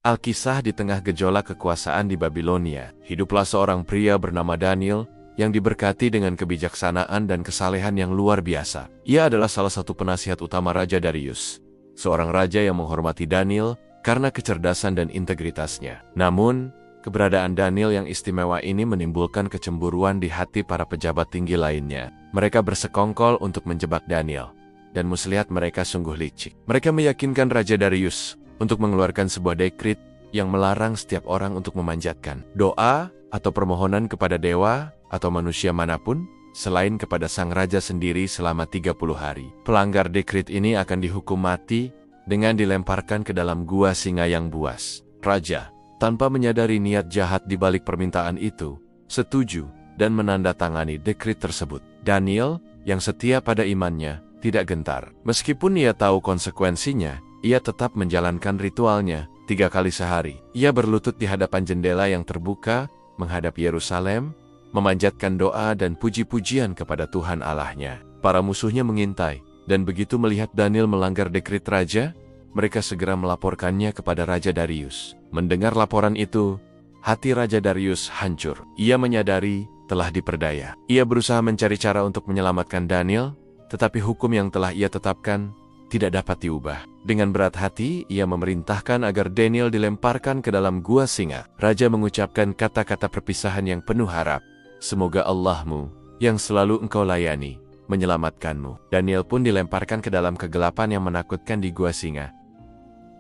Alkisah di tengah gejolak kekuasaan di Babilonia, hiduplah seorang pria bernama Daniel yang diberkati dengan kebijaksanaan dan kesalehan yang luar biasa. Ia adalah salah satu penasihat utama Raja Darius, seorang raja yang menghormati Daniel karena kecerdasan dan integritasnya. Namun, keberadaan Daniel yang istimewa ini menimbulkan kecemburuan di hati para pejabat tinggi lainnya. Mereka bersekongkol untuk menjebak Daniel, dan muslihat mereka sungguh licik. Mereka meyakinkan Raja Darius untuk mengeluarkan sebuah dekrit yang melarang setiap orang untuk memanjatkan doa atau permohonan kepada dewa atau manusia manapun selain kepada sang raja sendiri selama 30 hari. Pelanggar dekrit ini akan dihukum mati dengan dilemparkan ke dalam gua singa yang buas. Raja, tanpa menyadari niat jahat di balik permintaan itu, setuju dan menandatangani dekrit tersebut. Daniel, yang setia pada imannya, tidak gentar. Meskipun ia tahu konsekuensinya, ia tetap menjalankan ritualnya 3 kali sehari. Ia berlutut di hadapan jendela yang terbuka, menghadap Yerusalem, memanjatkan doa dan puji-pujian kepada Tuhan Allahnya. Para musuhnya mengintai, dan begitu melihat Daniel melanggar dekrit raja, mereka segera melaporkannya kepada Raja Darius. Mendengar laporan itu, hati Raja Darius hancur. Ia menyadari telah diperdaya. Ia berusaha mencari cara untuk menyelamatkan Daniel, tetapi hukum yang telah ia tetapkan tidak dapat diubah. Dengan berat hati, ia memerintahkan agar Daniel dilemparkan ke dalam gua singa. Raja mengucapkan kata-kata perpisahan yang penuh harap. Semoga Allahmu, yang selalu engkau layani, menyelamatkanmu. Daniel pun dilemparkan ke dalam kegelapan yang menakutkan di gua singa.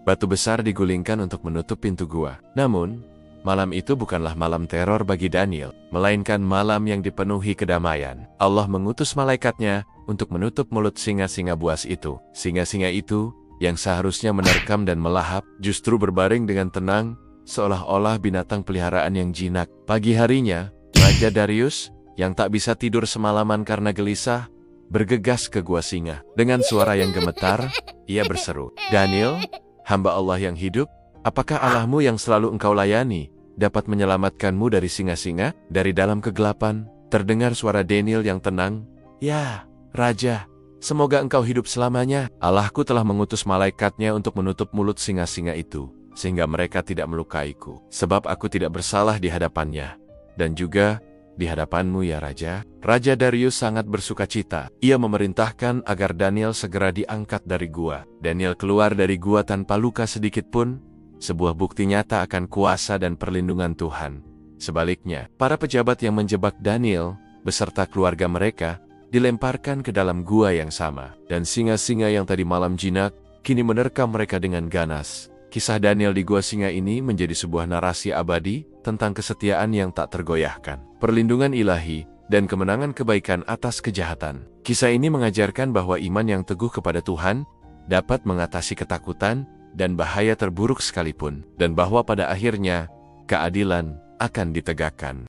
Batu besar digulingkan untuk menutup pintu gua. Namun, malam itu bukanlah malam teror bagi Daniel, melainkan malam yang dipenuhi kedamaian. Allah mengutus malaikatnya untuk menutup mulut singa-singa buas itu. Singa-singa itu, yang seharusnya menerkam dan melahap, justru berbaring dengan tenang, seolah-olah binatang peliharaan yang jinak. Pagi harinya, Raja Darius, yang tak bisa tidur semalaman karena gelisah, bergegas ke gua singa. Dengan suara yang gemetar, ia berseru, "Daniel, hamba Allah yang hidup, apakah Allahmu yang selalu engkau layani dapat menyelamatkanmu dari singa-singa?" Dari dalam kegelapan, terdengar suara Daniel yang tenang, "Ya, Raja, semoga engkau hidup selamanya. Allahku telah mengutus malaikatnya untuk menutup mulut singa-singa itu, sehingga mereka tidak melukaiku. Sebab aku tidak bersalah di hadapannya, dan juga di hadapanmu ya Raja." Raja Darius sangat bersukacita. Ia memerintahkan agar Daniel segera diangkat dari gua. Daniel keluar dari gua tanpa luka sedikit pun, sebuah bukti nyata akan kuasa dan perlindungan Tuhan. Sebaliknya, para pejabat yang menjebak Daniel, beserta keluarga mereka, dilemparkan ke dalam gua yang sama. Dan singa-singa yang tadi malam jinak, kini menerkam mereka dengan ganas. Kisah Daniel di gua singa ini menjadi sebuah narasi abadi tentang kesetiaan yang tak tergoyahkan, perlindungan ilahi, dan kemenangan kebaikan atas kejahatan. Kisah ini mengajarkan bahwa iman yang teguh kepada Tuhan dapat mengatasi ketakutan dan bahaya terburuk sekalipun, dan bahwa pada akhirnya keadilan akan ditegakkan.